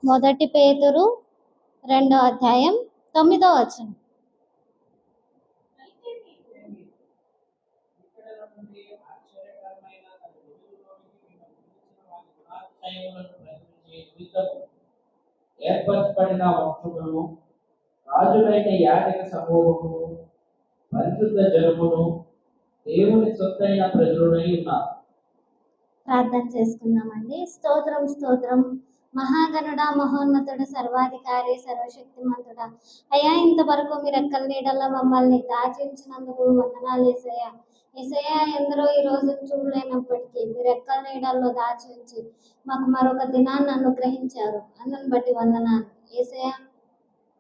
మొదటి పేతురు 2:9. ఏర్పరచబడిన వంశమును, రాజులైన యాజక సమూహమును, పరిశుద్ధ జనమును, దేవుని సొత్తైన ప్రజలునై ఉన్నారు. ప్రార్థన చేసుకుందామండి. స్తోత్రం స్తోత్రం. మహాగణుడా, మహోన్నతుడు, సర్వాధికారి, సర్వశక్తిమంతుడా, అయ్యా ఇంతవరకు మీరు ఎక్కల నీడల్లో మమ్మల్ని దాచించినందుకు వందనాలు యేసయ్యా. యేసయ్యా, ఎందరో ఈ రోజు చూడలేనప్పటికీ మీరు ఎక్కల నీడల్లో దాచి ఉంచి మాకు మరొక దినాన్ని అనుగ్రహించారు. అందుని బట్టి వందనాలు యేసయ్యా.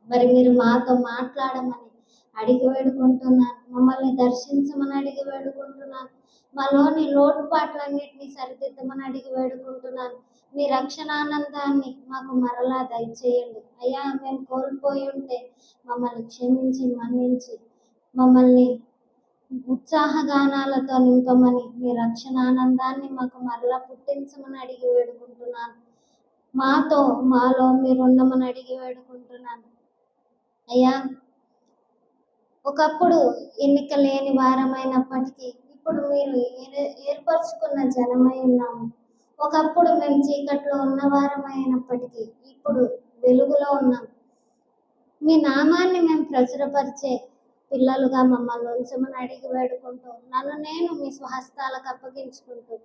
మరి మీరు మాతో మాట్లాడమని అడిగి వేడుకుంటున్నాను. మమ్మల్ని దర్శించమని అడిగి వేడుకుంటున్నాను. మాలోని లోటుపాట్లన్నింటినీ సరిదిద్దమని అడిగి వేడుకుంటున్నాను. మీ రక్షణానందాన్ని మాకు మరలా దయచేయండి అయ్యా. మేము కోల్పోయి ఉంటే మమ్మల్ని క్షమించి మన్నించి మమ్మల్ని ఉత్సాహగానాలతో నింపమని, మీ రక్షణానందాన్ని మాకు మరలా పుట్టించమని అడిగి వేడుకుంటున్నాను. మాలో మీరుండమని అడిగి వేడుకుంటున్నాను అయ్యా. ఒకప్పుడు ఎన్నిక లేని వారమైనప్పటికీ ఇప్పుడు మీరు ఏర్పరచుకున్న జనమై ఉన్నాము. ఒకప్పుడు మేము చీకట్లో ఉన్న వారమైనప్పటికీ ఇప్పుడు వెలుగులో ఉన్నాం. మీ నామాన్ని మేము ప్రచురపరిచే పిల్లలుగా మమ్మల్ని ఉంచమని అడిగి వేడుకుంటూ, నన్ను నేను మీ స్వహస్తాలకు అప్పగించుకుంటూ,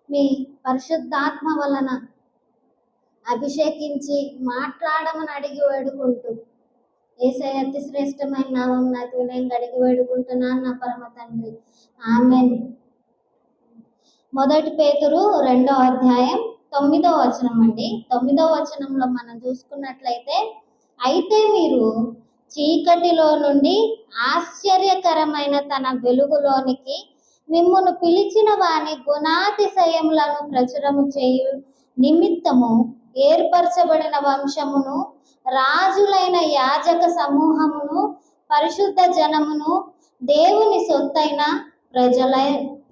మీ పరిశుద్ధాత్మ వలన అభిషేకించి మాట్లాడమని అడిగి వేడుకుంటూ, యేసయ్య అతి శ్రేష్టమైన నామం నాకు వినయం అడిగి వేడుకుంటున్నాను నా పరమ తండ్రి, ఆమేన్. మొదటి పేతురు 2:9 అండి. 9 మనం చూసుకున్నట్లయితే, అయితే మీరు చీకటిలో నుండి ఆశ్చర్యకరమైన తన వెలుగులోనికి మిమ్మును పిలిచిన వాని గుణాతిశయములను ప్రచురము చేయు నిమిత్తము ఏర్పరచబడిన వంశమును, రాజులైన యాజక సమూహమును, పరిశుద్ధ జనమును, దేవుని సొత్తైన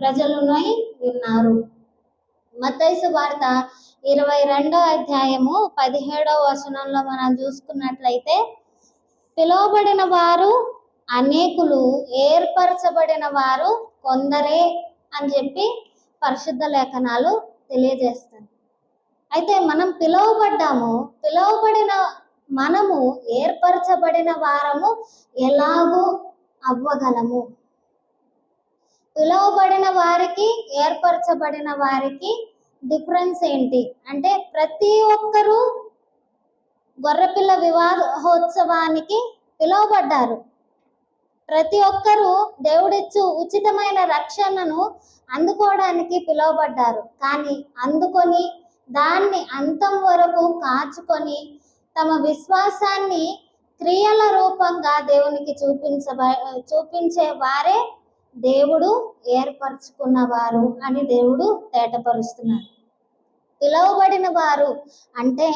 ప్రజలునై ఉన్నారు. మత్తయి సువార్త 22:17 మనం చూసుకున్నట్లయితే, పిలువబడిన వారు అనేకులు, ఏర్పరచబడిన వారు కొందరే అని చెప్పి పరిశుద్ధ లేఖనాలు తెలియజేస్తుంది. అయితే మనం పిలువబడిన మనము ఏర్పరచబడిన వారము ఎలాగూ అవ్వగలము? పిలువబడిన వారికి, ఏర్పరచబడిన వారికి డిఫరెన్స్ ఏంటి అంటే, ప్రతి ఒక్కరూ గొర్రెపిల్ల వివాహోత్సవానికి పిలువబడ్డారు. ప్రతి ఒక్కరూ దేవుడిచ్చు ఉచితమైన రక్షణను అందుకోవడానికి పిలువబడ్డారు. కానీ అందుకొని దాన్ని అంతం వరకు కాచుకొని తమ విశ్వాసాన్ని క్రియల రూపంగా దేవునికి చూపించే వారే దేవుడు ఏర్పరచుకున్నవారు అని దేవుడు తేటపరుస్తున్నాడు. పిలువబడిన వారు అంటే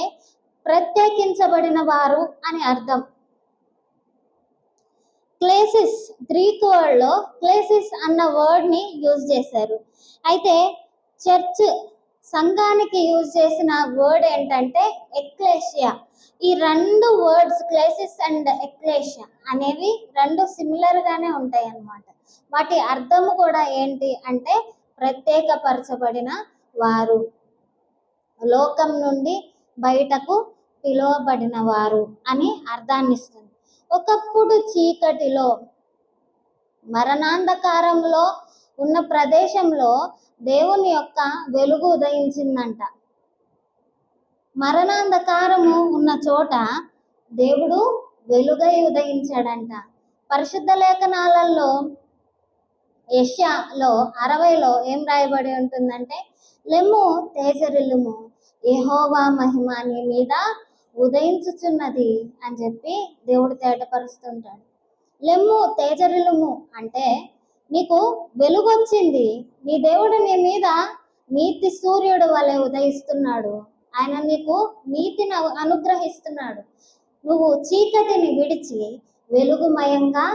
ప్రత్యేకించబడిన వారు అని అర్థం. క్లేసిస్, గ్రీక్ వర్డ్లో క్లేసిస్ అన్న వర్డ్ని యూజ్ చేశారు. అయితే చర్చ్ సంఘానికి యూజ్ చేసిన వర్డ్ ఏంటంటే ఎక్లేషియా. ఈ రెండు వర్డ్స్, క్లేసిస్ అండ్ ఎక్లేషియా అనేవి రెండు సిమిలర్గానే ఉంటాయి అన్నమాట. వాటి అర్థము కూడా ఏంటి అంటే ప్రత్యేకపరచబడిన వారు, లోకం నుండి బయటకు పిలువబడిన వారు అని అర్థాన్ని ఇస్తుంది. ఒకప్పుడు చీకటిలో, మరణాంధకారంలో ఉన్న ప్రదేశంలో దేవుని యొక్క వెలుగు ఉదయించిందంట. మరణాంధకారము ఉన్న చోట దేవుడు వెలుగై ఉదయించాడంట. పరిశుద్ధ లేఖనాలలో యెషయాలో 60లో ఏం రాయబడి ఉంటుందంటే, లెమ్ము తేజరిల్లుము, యెహోవా మహిమ నీ మీద ఉదయించుచున్నది అని చెప్పి దేవుడు తేటపరుస్తుంటాడు. లెమ్ము తేజరిల్లుము అంటే నీకు వెలుగు వచ్చింది, నీ దేవుడు నీ మీద నీతి సూర్యుడు వలె ఉదయిస్తున్నాడు, ఆయన నీకు నీతిని అనుగ్రహిస్తున్నాడు. నువ్వు చీకటిని విడిచి వెలుగుమయంగా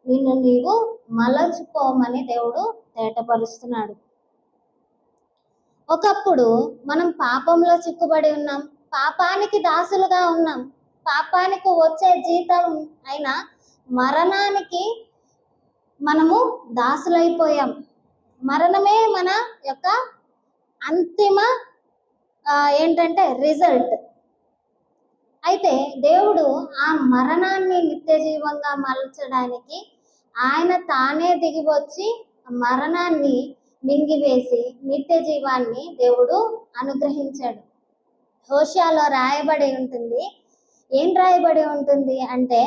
నిన్ను నీవు మలచుకోమని దేవుడు తేటపరుస్తున్నాడు. ఒకప్పుడు మనం పాపంలో చిక్కుబడి ఉన్నాం, పాపానికి దాసులుగా ఉన్నాం. పాపానికి వచ్చే జీతం అయిన మరణానికి మనము దాసులైపోయాం. మరణమే మన యొక్క అంతిమ ఏంటంటే రిజల్ట్. అయితే దేవుడు ఆ మరణాన్ని నిత్య జీవంగా మలచడానికి ఆయన తానే దిగి వచ్చి మరణాన్ని మింగివేసి నిత్య జీవాన్ని దేవుడు అనుగ్రహించాడు. హోషేయలో రాయబడి ఉంటుంది. ఏం రాయబడి ఉంటుంది అంటే,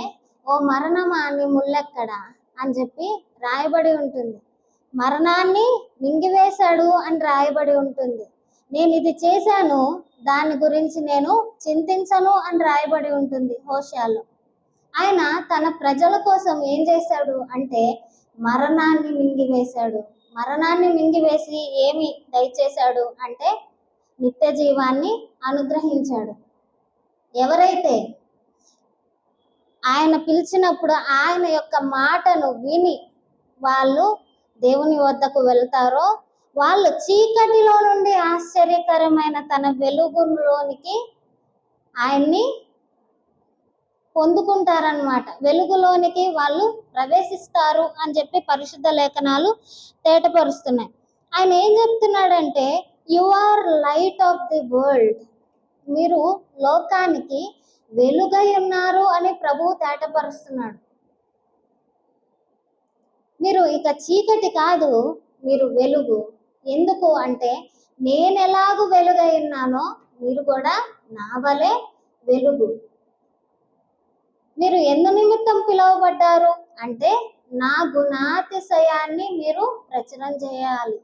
ఓ మరణమా నీ ముల్లెక్కడా అని చెప్పి రాయబడి ఉంటుంది. మరణాన్ని మింగివేశాడు అని రాయబడి ఉంటుంది. నేను ఇది చేశాను, దాని గురించి నేను చింతించను అని రాయబడి ఉంటుంది హోషేయలో. ఆయన తన ప్రజల కోసం ఏం చేశాడు అంటే మరణాన్ని మింగివేశాడు. మరణాన్ని మింగివేసి ఏమి దయచేశాడు అంటే నిత్య జీవాన్ని అనుగ్రహించాడు. ఎవరైతే ఆయన పిలిచినప్పుడు ఆయన యొక్క మాటను విని వాళ్ళు దేవుని వద్దకు వెళ్తారో వాళ్ళు చీకటిలో నుండి ఆశ్చర్యకరమైన తన వెలుగులోనికి ఆయన్ని పొందుకుంటారనమాట. వెలుగులోనికి వాళ్ళు ప్రవేశిస్తారు అని చెప్పి పరిశుద్ధ లేఖనాలు తేటపరుస్తున్నాయి. ఆయన ఏం చెప్తున్నాడంటే, you are light of the world, మీరు లోకానికి వెలుగై ఉన్నారు అని ప్రభువు తేటపరుస్తున్నాడు. మీరు ఇక చీకటి కాదు, మీరు వెలుగు. ఎందుకు అంటే నేను ఎలాగూ వెలుగై ఉన్నానో మీరు కూడా నా వలె వెలుగు. మీరు ఎందు నిమిత్తం పిలువబడ్డారు అంటే నా గుణాతిశయాన్ని మీరు ప్రచురం చేయాలి,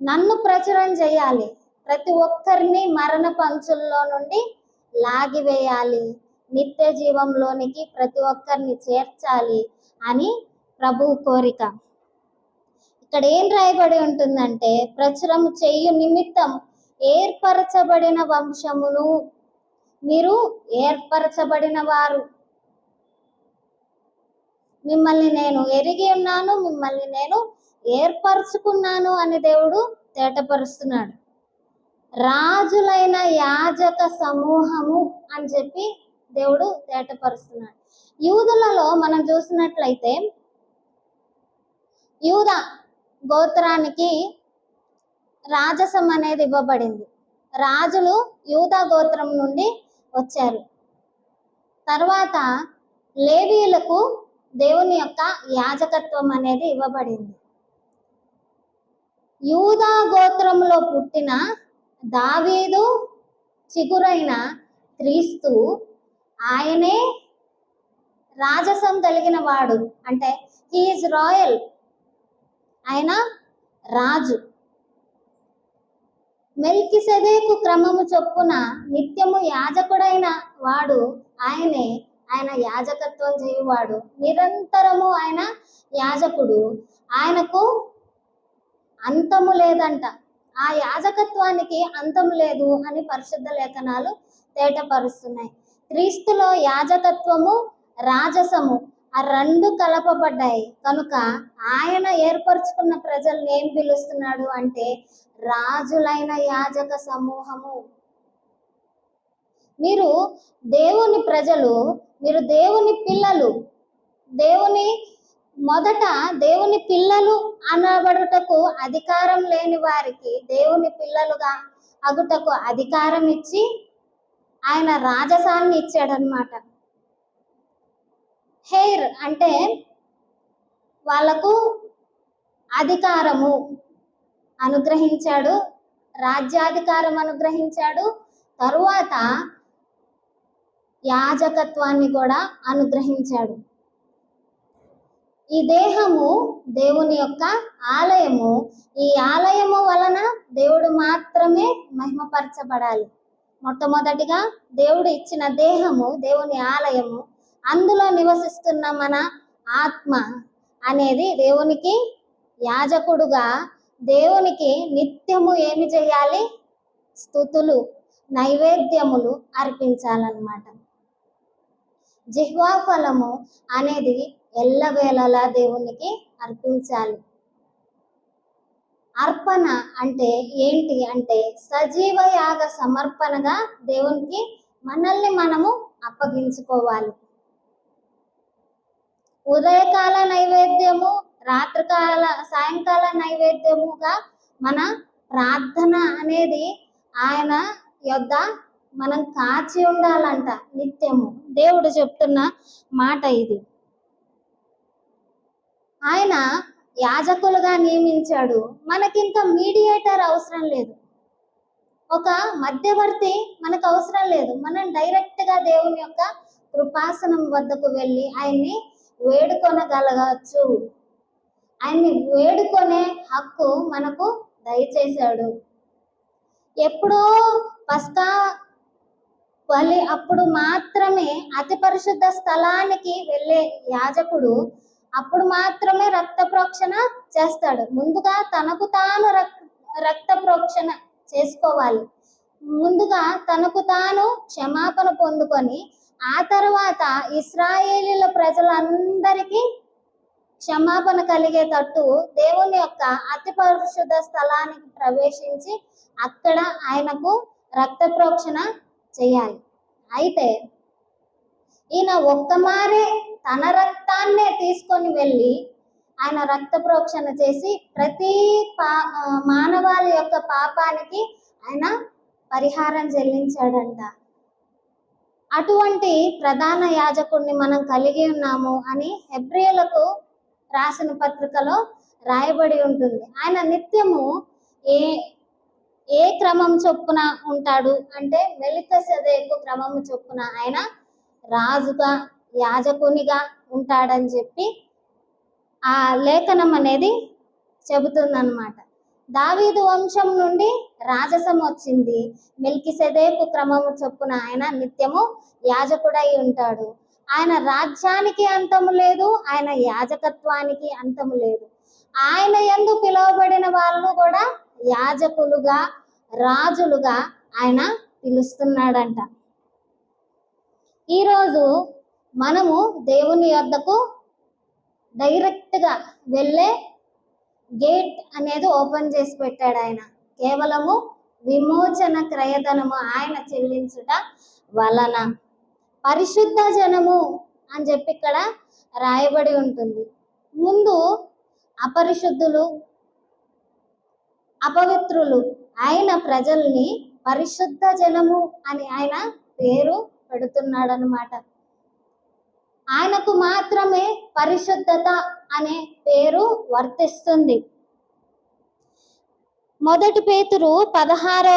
నన్ను ప్రచురం చేయాలి, ప్రతి ఒక్కరిని మరణ పంచుల్లో నుండి లాగివేయాలి, నిత్య జీవంలోనికి ప్రతి ఒక్కరిని చేర్చాలి అని ప్రభువు కోరిక. ఇక్కడ ఏం రాయబడి ఉంటుందంటే, ప్రచురం చేయు నిమిత్తం ఏర్పరచబడిన వంశమును, మీరు ఏర్పరచబడిన వారు, మిమ్మల్ని నేను ఎరిగి ఉన్నాను, మిమ్మల్ని నేను ఏర్పరచుకున్నాను అని దేవుడు తేటపరుస్తున్నాడు. రాజులైన యాజక సమూహము అని చెప్పి దేవుడు తేటపరుస్తున్నాడు. యూదులలో మనం చూసినట్లయితే యూదా గోత్రానికి రాజసం అనేది ఇవ్వబడింది. రాజులు యూదా గోత్రం నుండి వచ్చారు. తర్వాత లేవీయులకు దేవుని యొక్క యాజకత్వం అనేది ఇవ్వబడింది. యూదా గోత్రంలో పుట్టిన దావీదు చిగురైన క్రీస్తు, ఆయనే రాజసం కలిగిన వాడు. అంటే హీఈస్ రాయల్, ఆయన రాజు. మెల్కిసెదెకు క్రమము చొప్పున నిత్యము యాజకుడైన వాడు ఆయనే. ఆయన యాజకత్వం చేయువాడు, నిరంతరము ఆయన యాజకుడు. ఆయనకు అంతము లేదంట. ఆ యాజకత్వానికి అంతము లేదు అని పరిశుద్ధ లేఖనాలు తేటపరుస్తున్నాయి. క్రీస్తులో యాజకత్వము రాజసము ఆ రెండు కలపబడ్డాయి కనుక ఆయన ఏర్పరచుకున్న ప్రజల్ని ఏం పిలుస్తున్నాడు అంటే రాజులైన యాజక సమూహము. మీరు దేవుని ప్రజలు, మీరు దేవుని పిల్లలు. మొదట దేవుని పిల్లలు అనబడుటకు అధికారం లేని వారికి దేవుని పిల్లలుగా అగుటకు అధికారం ఇచ్చి ఆయన రాజసాన్ని ఇచ్చాడనమాట. హెయిర్ అంటే వాళ్ళకు అధికారము అనుగ్రహించాడు, రాజ్యాధికారం అనుగ్రహించాడు, తరువాత యాజకత్వాన్ని కూడా అనుగ్రహించాడు. ఈ దేహము దేవుని యొక్క ఆలయము. ఈ ఆలయము వలన దేవుడు మాత్రమే మహిమపరచబడాలి. మొట్టమొదటిగా దేవుడు ఇచ్చిన దేహము దేవుని ఆలయము. అందులో నివసిస్తున్న మన ఆత్మ అనేది దేవునికి యాజకుడుగా దేవునికి నిత్యము ఏమి చేయాలి? స్తుతులు, నైవేద్యములు అర్పించాలన్నమాట. జిహ్వా ఫలము అనేది ఎల్లవేళలా దేవునికి అర్పించాలి. అర్పణ అంటే ఏంటి అంటే సజీవ యాగ సమర్పణగా దేవునికి మనల్ని మనము అప్పగించుకోవాలి. ఉదయకాల నైవేద్యము, రాత్రికాల సాయంకాల నైవేద్యముగా మన ప్రార్థన అనేది ఆయన యొద్ద మనం కాచి ఉండాలంట నిత్యము. దేవుడు చెప్తున్న మాట ఇది. ఆయన యాజకులుగా నియమించాడు. మనకింకా మీడియేటర్ అవసరం లేదు, ఒక మధ్యవర్తి మనకు అవసరం లేదు. మనం డైరెక్ట్గా దేవుని యొక్క కృపాసనం వద్దకు వెళ్ళి ఆయన్ని వేడుకొనగలగచ్చు. ఆయన్ని వేడుకొనే హక్కు మనకు దయచేశాడు. ఎప్పుడో పస్కా బలి అప్పుడు మాత్రమే అతి పరిశుద్ధ స్థలానికి వెళ్ళే యాజకుడు అప్పుడు మాత్రమే రక్త ప్రోక్షణ చేస్తాడు. ముందుగా తనకు తాను రక్త ప్రోక్షణ చేసుకోవాలి. ముందుగా తనకు తాను క్షమాపణ పొందుకొని ఆ తర్వాత ఇశ్రాయేలీల ప్రజలందరికీ క్షమాపణ కలిగేటట్టు దేవుని యొక్క అతి పరిశుద్ధ స్థలానికి ప్రవేశించి అక్కడ ఆయనకు రక్త ప్రోక్షణ చేయాలి. అయితే ఈయన ఒక్కమారే తన రక్తాన్నే తీసుకొని వెళ్ళి ఆయన రక్త ప్రోక్షణ చేసి ప్రతి మానవాళి యొక్క పాపానికి ఆయన పరిహారం చెల్లించాడంట. అటువంటి ప్రధాన యాజకుడిని మనం కలిగి ఉన్నాము అని హెబ్రీయులకు రాసిన పత్రికలో రాయబడి ఉంటుంది. ఆయన నిత్యము ఏ క్రమం చొప్పున ఉంటాడు అంటే మెలికిసెదెకు క్రమము చొప్పున ఆయన రాజుగా యాజకునిగా ఉంటాడని చెప్పి ఆ లేఖనం అనేది చెబుతుందన్నమాట. దావీదు వంశం నుండి రాజసం వచ్చింది. మెల్కిసెదెకు క్రమము చొప్పున ఆయన నిత్యము యాజకుడై ఉంటాడు. ఆయన రాజ్యానికి అంతము లేదు, ఆయన యాజకత్వానికి అంతము లేదు. ఆయన యందు పిలువబడిన వాళ్ళు కూడా యాజకులుగా రాజులుగా ఆయన పిలుస్తున్నాడంట. ఈరోజు మనము దేవుని యొద్దకు డైరెక్ట్గా వెళ్ళే గేట్ అనేది ఓపెన్ చేసి పెట్టాడు ఆయన. కేవలము విమోచన క్రయధనము ఆయన చెల్లించుట వలన పరిశుద్ధ జనము అని చెప్పి ఇక్కడ రాయబడి ఉంటుంది. ముందు అపరిశుద్ధులు అపవిత్రులు ఆయన ప్రజల్ని పరిశుద్ధ జనము అని ఆయన పేరు పెడుతున్నాడు అన్నమాట. ఆయనకు మాత్రమే పరిశుద్ధత అనే పేరు వర్తిస్తుంది. మొదటి పేతురు 16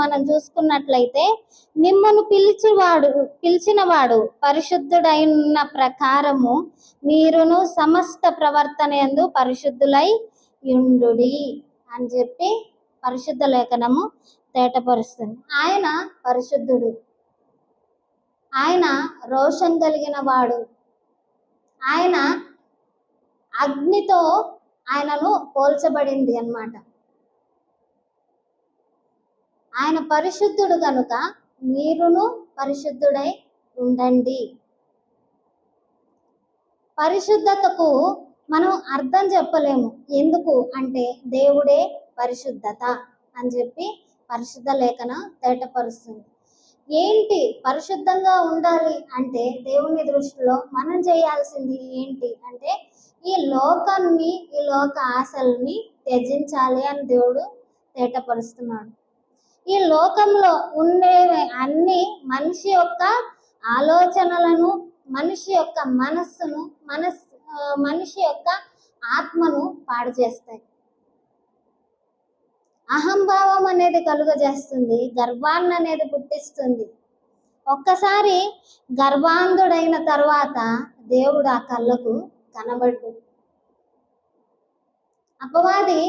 మనం చూసుకున్నట్లయితే మిమ్మను పిలిచినవాడు పరిశుద్ధుడైన ప్రకారము మీరును సమస్త ప్రవర్తన యందు పరిశుద్ధులై యుండుడి అని చెప్పి పరిశుద్ధ లేఖనము తేటపరుస్తుంది. ఆయన పరిశుద్ధుడు, ఆయన రోషం కలిగిన వాడు, ఆయన అగ్నితో ఆయనను పోల్చబడింది అన్నమాట. ఆయన పరిశుద్ధుడు కనుక మీరును పరిశుద్ధుడై ఉండండి. పరిశుద్ధతకు మనం అర్థం చెప్పలేము. ఎందుకు అంటే దేవుడే పరిశుద్ధత అని చెప్పి పరిశుద్ధ లేఖనం తేటపరుస్తుంది. ఏంటి పరిశుద్ధంగా ఉండాలి అంటే దేవుని దృష్టిలో మనం చేయాల్సింది ఏంటి అంటే ఈ లోకాన్ని, ఈ లోక ఆశల్ని త్యజించాలి అని దేవుడు తేటపరుస్తున్నాడు. ఈ లోకంలో ఉండే అన్ని మనిషి యొక్క ఆలోచనలను, మనిషి యొక్క మనస్సును, మనిషి యొక్క ఆత్మను పాడు చేస్తాయి. అహంభావం అనేది కలుగజేస్తుంది, గర్వాన్ని అనేది పుట్టిస్తుంది. ఒక్కసారి గర్వాంధుడైన తర్వాత దేవుడు ఆ కళ్ళకు కనబడ్డు. అపవాది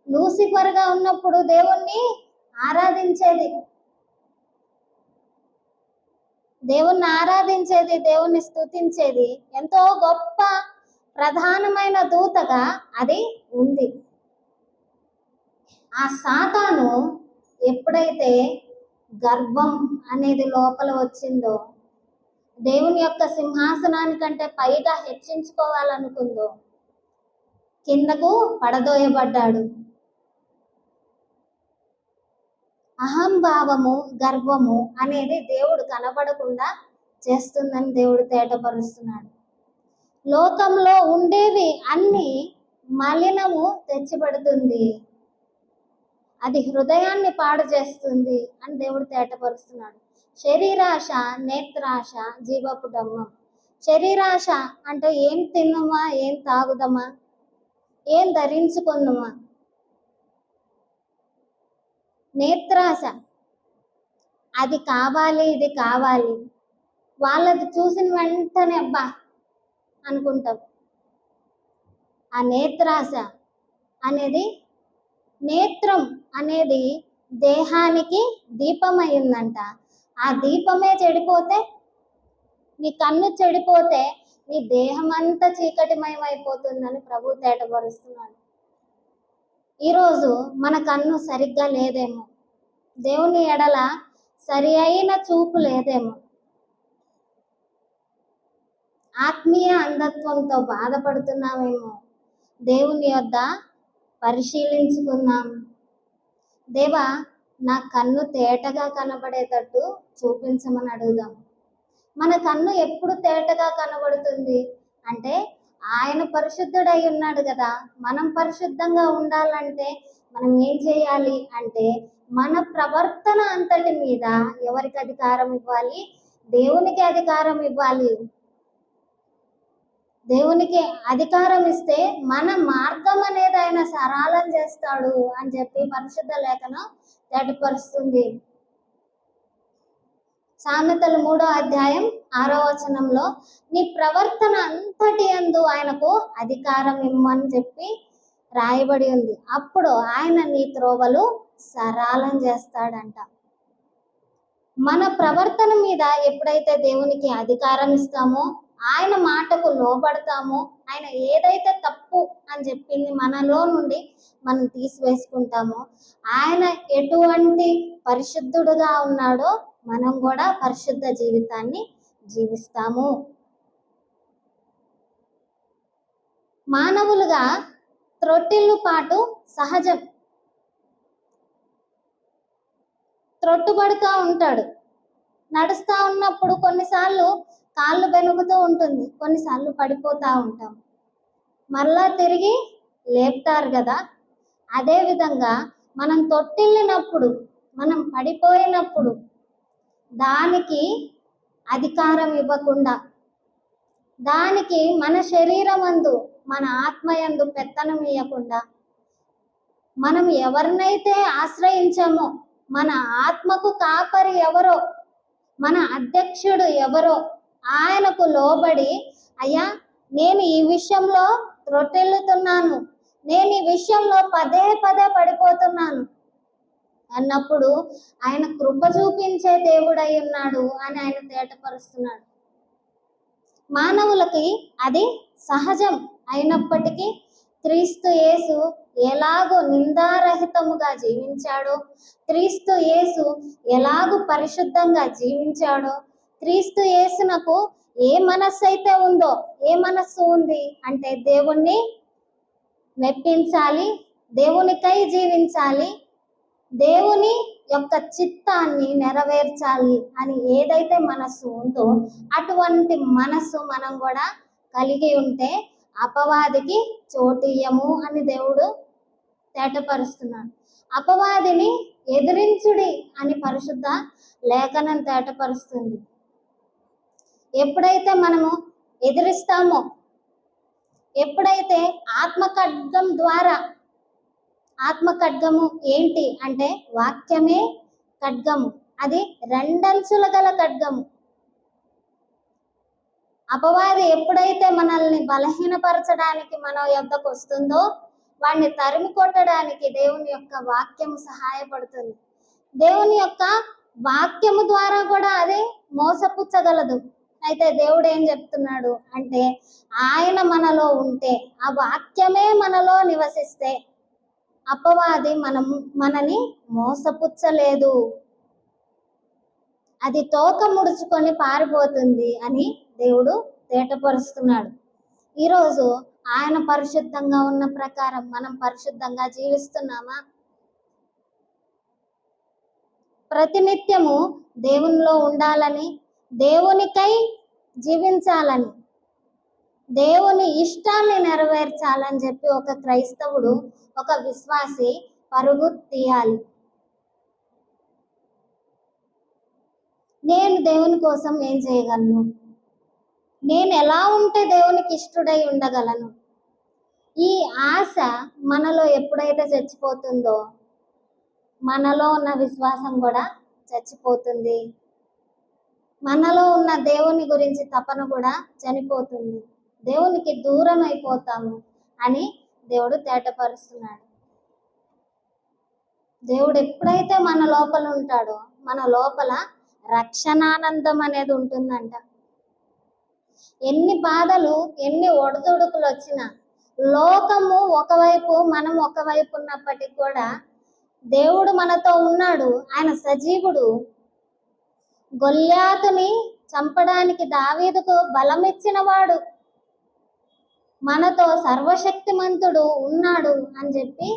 లూసిఫర్గా ఉన్నప్పుడు దేవుణ్ణి ఆరాధించేది, దేవుణ్ణి స్తుతించేది, ఎంతో గొప్ప ప్రధానమైన దూతగా అది ఉంది. ఆ సాతాను ఎప్పుడైతే గర్వం అనేది లోపల వచ్చిందో, దేవుని యొక్క సింహాసనానికంటే పైగా హెచ్చించుకోవాలనుకుందో కిందకు పడదోయబడ్డాడు. అహంభావము, గర్వము అనేది దేవుడు కనబడకుండా చేస్తుందని దేవుడు తేటపరుస్తున్నాడు. లోకంలో ఉండేవి అన్ని మలినము తెచ్చిపెడుతుంది, అది హృదయాన్ని పాడు చేస్తుంది అని దేవుడు తేటపరుస్తున్నాడు. శరీరాశ, నేత్రాశ, జీవపు డమ్మం. శరీరాశ అంటే ఏం తిన్నమా, ఏం తాగుదమా, ఏం ధరించుకుందామా. నేత్రాశ, అది కావాలి, ఇది కావాలి, వాళ్ళది చూసిన వెంటనే అబ్బా అనుకుంటాం. ఆ నేత్రాశ అనేది, నేత్రం అనేది దేహానికి దీపం అయిందంట. ఆ దీపమే చెడిపోతే, నీ కన్ను చెడిపోతే నీ దేహం అంతా చీకటిమయమైపోతుందని ప్రభు తేటపరుస్తున్నాడు. ఈరోజు మన కన్ను సరిగ్గా లేదేమో, దేవుని ఎడల సరి అయిన చూపు లేదేమో, ఆత్మీయ అంధత్వంతో బాధపడుతున్నామేమో. దేవుని యొద్ద పరిశీలించుకుందాం. దేవా, నా కన్ను తేటగా కనబడేటట్టు చూపించమని అడుగుదాం. మన కన్ను ఎప్పుడు తేటగా కనబడుతుంది అంటే ఆయన పరిశుద్ధుడై ఉన్నాడు కదా. మనం పరిశుద్ధంగా ఉండాలంటే మనం ఏం చేయాలి అంటే మన ప్రవర్తన అంతటి మీద ఎవరికి అధికారం ఇవ్వాలి? దేవునికి అధికారం ఇవ్వాలి. దేవునికి అధికారం ఇస్తే మన మార్గం అనేది ఆయన సరళం చేస్తాడు అని చెప్పి పరిశుద్ధ లేఖనం తేటపరుస్తుంది. సామెతలు 3వ అధ్యాయం 6వ వచనంలో నీ ప్రవర్తన అంతటి యందు ఆయనకు అధికారం ఇమ్మని చెప్పి రాయబడి ఉంది. అప్పుడు ఆయన నీ త్రోవలు సరళం చేస్తాడంట. మన ప్రవర్తన మీద ఎప్పుడైతే దేవునికి అధికారం ఇస్తామో, ఆయన మాటకు లోబడతామో, ఆయన ఏదైతే తప్పు అని చెప్పింది మనలో నుండి మనం తీసివేసుకుంటామో, ఆయన ఎటువంటి పరిశుద్ధుడుగా ఉన్నాడో మనం కూడా పరిశుద్ధ జీవితాన్ని జీవిస్తాము. మానవులుగా త్రొట్టిల్లుపాటు సహజం. త్రొట్టుబడుతూ ఉంటాడు. నడుస్తూ ఉన్నప్పుడు కొన్నిసార్లు కాళ్ళు బెనుకుతూ ఉంటుంది, కొన్నిసార్లు పడిపోతూ ఉంటాం, మరలా తిరిగి లేపుతారు కదా. అదేవిధంగా మనం తొట్టిల్లినప్పుడు, మనం పడిపోయినప్పుడు దానికి అధికారం ఇవ్వకుండా, దానికి మన శరీరమందు, మన ఆత్మయందు పెత్తనం ఇవ్వకుండా, మనం ఎవరినైతే ఆశ్రయించామో, మన ఆత్మకు కాపరి ఎవరో, మన అధ్యక్షుడు ఎవరో ఆయనకు లోబడి, అయ్యా నేను ఈ విషయంలో త్రొట్టెల్లుతున్నాను, నేను ఈ విషయంలో పదే పదే పడిపోతున్నాను అన్నప్పుడు ఆయన కృప చూపించే దేవుడై ఉన్నాడు అని ఆయన తేటపరుస్తున్నాడు. మానవులకి అది సహజం అయినప్పటికీ క్రీస్తు యేసు ఎలాగో నిందారహితముగా జీవించాడో, క్రీస్తు యేసు ఎలాగూ పరిశుద్ధంగా జీవించాడో, క్రీస్తు యేసునకు ఏ మనస్సు అయితే ఉందో, ఏ మనస్సు ఉంది అంటే దేవుణ్ణి మెప్పించాలి, దేవునికై జీవించాలి, దేవుని యొక్క చిత్తాన్ని నెరవేర్చాలి అని ఏదైతే మనస్సు ఉందో అటువంటి మనస్సు మనం కూడా కలిగి ఉంటే అపవాదికి చోటియ్యము అని దేవుడు తేటపరుస్తున్నాడు. అపవాదిని ఎదిరించుడి అని పరిశుద్ధ లేఖనం తేటపరుస్తుంది. ఎప్పుడైతే మనము ఎదిరిస్తామో, ఎప్పుడైతే ఆత్మ ఖడ్గం ద్వారా, ఆత్మ ఖడ్గము ఏంటి అంటే వాక్యమే ఖడ్గము, అది రెండంచుల గల ఖడ్గము. అపవాది ఎప్పుడైతే మనల్ని బలహీనపరచడానికి మన యొద్దకు వస్తుందో వాడిని తరిమి కొట్టడానికి దేవుని యొక్క వాక్యము సహాయపడుతుంది. దేవుని యొక్క వాక్యము ద్వారా కూడా అది మోసపుచ్చగలదు. అయితే దేవుడు ఏం చెప్తున్నాడు అంటే ఆయన మనలో ఉంటే, ఆ వాక్యమే మనలో నివసిస్తే అపవాది మనని మోసపుచ్చలేదు. అది తోక ముడుచుకొని పారిపోతుంది అని దేవుడు తేటపరుస్తున్నాడు. ఈరోజు ఆయన పరిశుద్ధంగా ఉన్న ప్రకారం మనం పరిశుద్ధంగా జీవిస్తున్నామా? ప్రతినిత్యము దేవునిలో ఉండాలని, దేవునికై జీవించాలని, దేవుని ఇష్టాన్ని నెరవేర్చాలని చెప్పి ఒక క్రైస్తవుడు, ఒక విశ్వాసి పరుగు తీయాలి. నేను దేవుని కోసం ఏం చేయగలను? నేను ఎలా ఉంటే దేవునికి ఇష్టడై ఉండగలను? ఈ ఆశ మనలో ఎప్పుడైతే చచ్చిపోతుందో మనలో ఉన్న విశ్వాసం కూడా చచ్చిపోతుంది. మనలో ఉన్న దేవుని గురించి తపన కూడా చనిపోతుంది. దేవునికి దూరం అయిపోతాము అని దేవుడు తేటపరుస్తున్నాడు. దేవుడు ఎప్పుడైతే మన లోపల ఉంటాడో మన లోపల రక్షణానందం అనేది ఉంటుందంట. ఎన్ని బాధలు, ఎన్ని ఒడిదుడుకులు వచ్చినా, లోకము ఒకవైపు మనం ఒకవైపు ఉన్నప్పటికీ కూడా దేవుడు మనతో ఉన్నాడు. ఆయన సజీవుడు. గొల్యాతుని చంపడానికి దావీదుకు బలం ఇచ్చిన వాడు, మనతో సర్వశక్తిమంతుడు ఉన్నాడు అని చెప్పి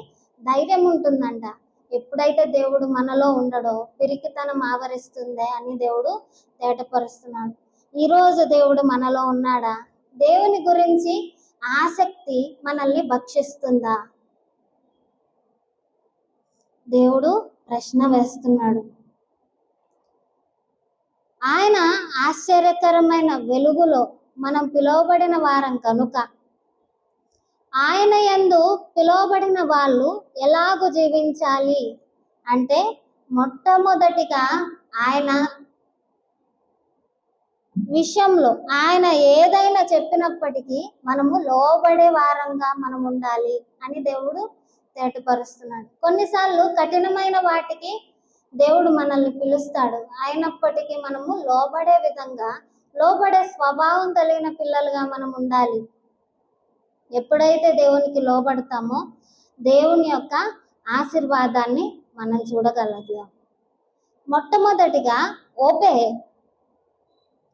ధైర్యం ఉంటుందంట. ఎప్పుడైతే దేవుడు మనలో ఉండడో పిరికితనం ఆవరిస్తుందే అని దేవుడు తేటపరుస్తున్నాడు. ఈరోజు దేవుడు మనలో ఉన్నాడా? దేవుని గురించి ఆసక్తి మనల్ని భక్షిస్తుందా? దేవుడు ప్రశ్న వేస్తున్నాడు. ఆయన ఆశ్చర్యకరమైన వెలుగులో మనం పిలువబడిన వారం కనుక ఆయన యందు పిలువబడిన వాళ్ళు ఎలాగూ జీవించాలి అంటే, మొట్టమొదటిగా ఆయన విషయంలో ఆయన ఏదైనా చెప్పినప్పటికీ మనము లోబడే వారంగా మనం ఉండాలి అని దేవుడు తేటపరుస్తున్నాడు. కొన్నిసార్లు కఠినమైన వాటికి దేవుడు మనల్ని పిలుస్తాడు. అయినప్పటికీ మనము లోబడే విధంగా, లోబడే స్వభావం కలిగిన పిల్లలుగా మనం ఉండాలి. ఎప్పుడైతే దేవునికి లోబడతామో దేవుని యొక్క ఆశీర్వాదాన్ని మనం చూడగలుగుతాం. మొట్టమొదటిగా ఓబే,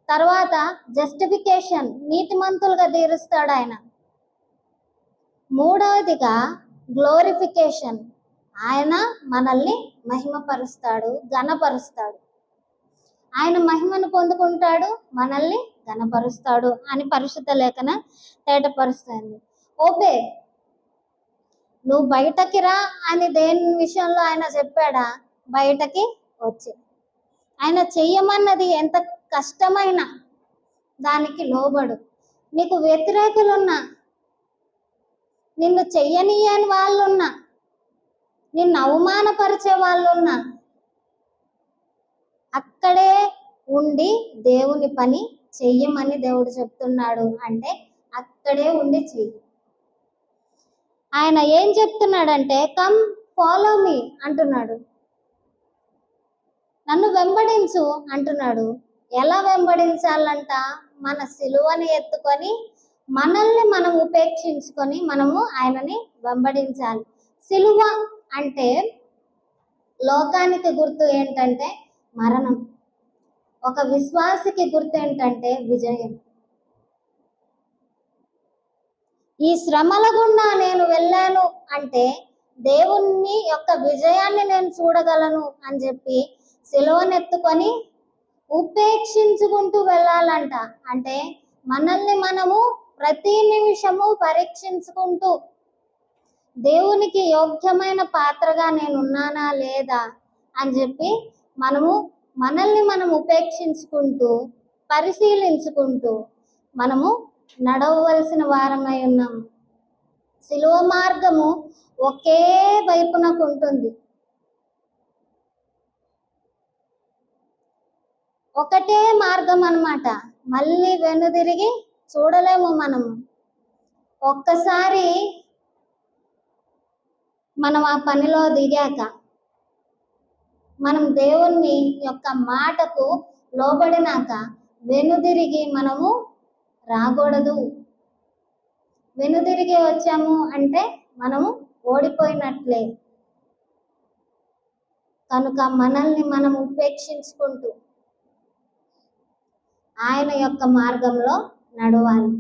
తర్వాత జస్టిఫికేషన్, నీతిమంతులుగా తీరుస్తాడు ఆయన. మూడవదిగా గ్లోరిఫికేషన్, ఆయన మనల్ని మహిమపరుస్తాడు, ఘనపరుస్తాడు. ఆయన మహిమను పొందుకుంటాడు, మనల్ని ఘనపరుస్తాడు అని పరిశుద్ధ లేఖన తేటపరుస్తుంది. ఓబే, నువ్వు బయటకి రా అని దేని విషయంలో ఆయన చెప్పాడా? బయటకి వచ్చి ఆయన చెయ్యమన్నది ఎంత కష్టమైన దానికి లోబడు. నీకు వ్యతిరేకులున్నా, నిన్ను చెయ్యనీయని వాళ్ళున్నా, నిన్ను అవమానపరిచే వాళ్ళున్నా, అక్కడే ఉండి దేవుని పని చెయ్యమని దేవుడు చెప్తున్నాడు. అంటే అక్కడే ఉండి చెయ్యి. ఆయన ఏం చెప్తున్నాడంటే, కమ్ ఫాలో మీ అంటున్నాడు, నన్ను వెంబడించు అంటున్నాడు. ఎలా వెంబడించాలంట? మన సిలువని ఎత్తుకొని మనల్ని మనం ఉపేక్షించుకొని మనము ఆయనని వెంబడించాలి. సిలువ అంటే లోకానికి గుర్తు ఏంటంటే మరణం. ఒక విశ్వాసికి గుర్తు ఏంటంటే విజయం. ఈ శ్రమల గుండా నేను వెళ్ళాను అంటే దేవుని యొక్క విజయాన్ని నేను చూడగలను అని చెప్పి సిలువనెత్తుకొని ఉపేక్షించుకుంటూ వెళ్ళాలంట. అంటే మనల్ని మనము ప్రతి నిమిషము పరీక్షించుకుంటూ దేవునికి యోగ్యమైన పాత్రగా నేనున్నానా లేదా అని చెప్పి మనల్ని మనం ఉపేక్షించుకుంటూ పరిశీలించుకుంటూ మనము నడవవలసిన వారమై ఉన్నాం. సిలువ మార్గము ఒకే వైపునకు ఉంటుంది. ఒకటే మార్గం అన్నమాట. మళ్ళీ వెనుదిరిగి చూడలేము మనము. ఒక్కసారి మనం ఆ పనిలో దిగాక, మనం దేవుని యొక్క మాటకు లోబడినాక వెనుదిరిగి మనము రాకూడదు. వెనుదిరిగి వచ్చాము అంటే మనము ఓడిపోయినట్లే. కనుక మనల్ని మనం ఉపేక్షించుకుంటూ ఆయన యొక్క మార్గంలో నడవాలి.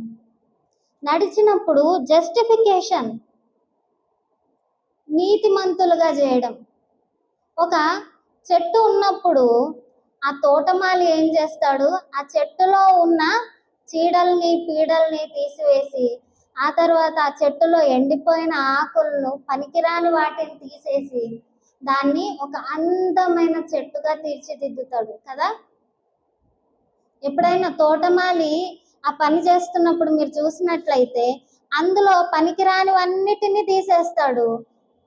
నడిచినప్పుడు జస్టిఫికేషన్, నీతిమంతులుగా చేయడం. ఒక చెట్టు ఉన్నప్పుడు ఆ తోటమాలి ఏం చేస్తాడు, ఆ చెట్టులో ఉన్న చీడల్ని పీడల్ని తీసివేసి, ఆ తర్వాత ఆ చెట్టులో ఎండిపోయిన ఆకులను పనికిరాని వాటిని తీసేసి దాన్ని ఒక అందమైన చెట్టుగా తీర్చిదిద్దుతాడు కదా. ఎప్పుడైనా తోటమాలి ఆ పని చేస్తున్నప్పుడు మీరు చూసినట్లయితే అందులో పనికిరానివన్నిటిని తీసేస్తాడు,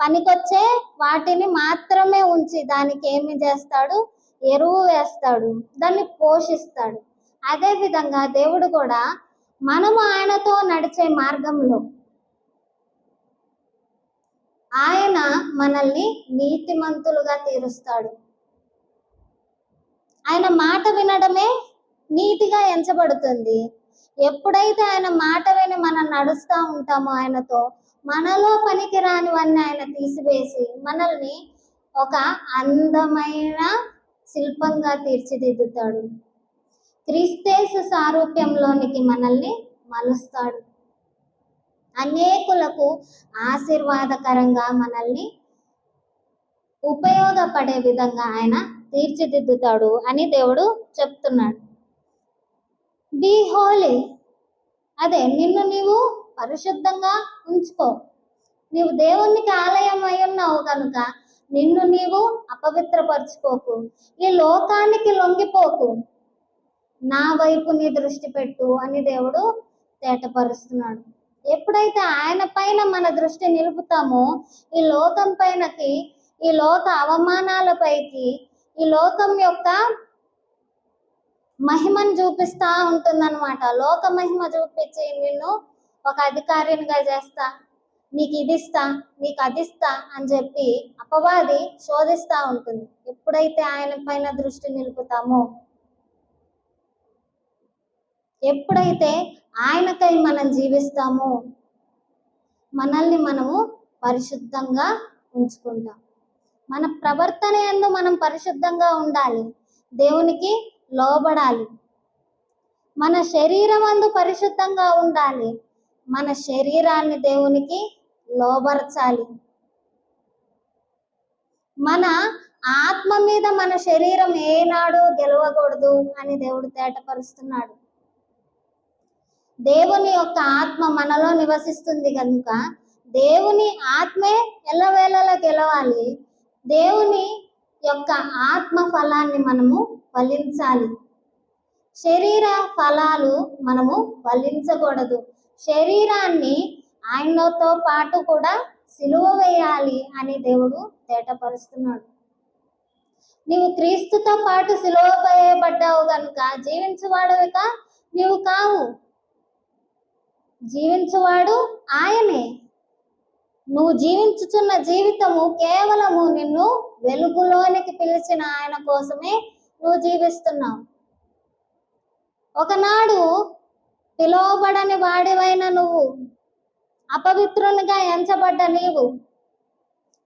పనికొచ్చే వాటిని మాత్రమే ఉంచి దానికి ఏమి చేస్తాడు, ఎరువు వేస్తాడు, దాన్ని పోషిస్తాడు. అదేవిధంగా దేవుడు కూడా మనము ఆయనతో నడిచే మార్గంలో ఆయన మనల్ని నీతిమంతులుగా తీరుస్తాడు. ఆయన మాట వినడమే నీతిగా ఎంచబడుతుంది. ఎప్పుడైతే ఆయన మాట విని మనం నడుస్తూ ఉంటామో ఆయనతో, మనలో పనికి రానివన్నీ ఆయన తీసివేసి మనల్ని ఒక అందమైన శిల్పంగా తీర్చిదిద్దుతాడు. క్రీస్తేసు సారూప్యంలోనికి మనల్ని మలుస్తాడు. అనేకులకు ఆశీర్వాదకరంగా మనల్ని ఉపయోగపడే విధంగా ఆయన తీర్చిదిద్దుతాడు అని దేవుడు చెప్తున్నాడు. బీ హోలీ, అదే నిన్ను నీవు పరిశుద్ధంగా ఉంచుకో. నీవు దేవునికి ఆలయం అయి ఉన్నావు కనుక నిన్ను నీవు అపవిత్రపరచుకోకు. ఈ లోకానికి లొంగిపోకు, నా వైపు నీ దృష్టి పెట్టు అని దేవుడు తేటపరుస్తున్నాడు. ఎప్పుడైతే ఆయన పైన మన దృష్టి నిలుపుతామో ఈ లోకం పైనకి, ఈ లోక అవమానాలపైకి, ఈ లోకం యొక్క మహిమను చూపిస్తా ఉంటుందన్నమాట. లోక మహిమ చూపించి నిన్ను ఒక అధికారినిగా చేస్తా, నీకు ఇది ఇస్తా, నీకు అది ఇస్తా అని చెప్పి అపవాది శోధిస్తూ ఉంటుంది. ఎప్పుడైతే ఆయన పైన దృష్టి నిలుపుతామో, ఎప్పుడైతే ఆయనకై మనం జీవిస్తామో మనల్ని మనము పరిశుద్ధంగా ఉంచుకుంటాం. మన ప్రవర్తన యందు మనం పరిశుద్ధంగా ఉండాలి, దేవునికి లోబడాలి. మన శరీరం అందు పరిశుద్ధంగా ఉండాలి, మన శరీరాన్ని దేవునికి లోబరచాలి. మన ఆత్మ మీద మన శరీరం ఏనాడు గెలవకూడదు అని దేవుడు తేటపరుస్తున్నాడు. దేవుని యొక్క ఆత్మ మనలో నివసిస్తుంది కనుక దేవుని ఆత్మే ఎల్లవేళలా గెలవాలి. దేవుని యొక్క ఆత్మ ఫలాన్ని మనము ఫలించాలి. శరీర ఫలాలు మనము ఫలించకూడదు. శరీరాన్ని ఆయనతో పాటు కూడా సిలువ వేయాలి అని దేవుడు తేటపరుస్తున్నాడు. నీవు క్రీస్తుతో పాటు సిలువ వేయబడ్డావు కనుక జీవించువాడుక నీవు కావు, జీవించువాడు ఆయనే. నువ్వు జీవించుచున్న జీవితము కేవలము నిన్ను వెలుగులోనికి పిలిచిన ఆయన కోసమే నువ్వు జీవిస్తున్నావు. ఒకనాడు పిలువబడని వాడివైన నువ్వు, అపవిత్రునిగా ఎంచబడ్డ నీవు,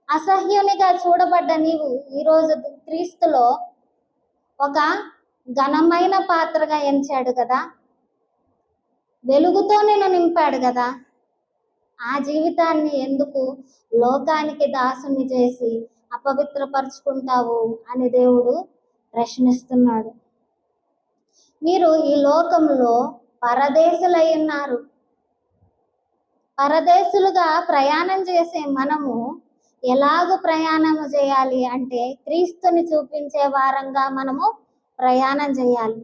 అసహ్యునిగా చూడబడ్డ నీవు ఈరోజు క్రీస్తులో ఒక ఘనమైన పాత్రగా ఎంచాడు కదా, వెలుగుతో నేను నింపాడు కదా. ఆ జీవితాన్ని ఎందుకు లోకానికి దాసుని చేసి అపవిత్రపరుచుకుంటావు అని దేవుడు ప్రశ్నిస్తున్నాడు. మీరు ఈ లోకంలో పరదేశులై ఉన్నారు. పరదేశులుగా ప్రయాణం చేసే మనము ఎలాగూ ప్రయాణం చేయాలి అంటే క్రీస్తుని చూపించే వారంగా మనము ప్రయాణం చేయాలి.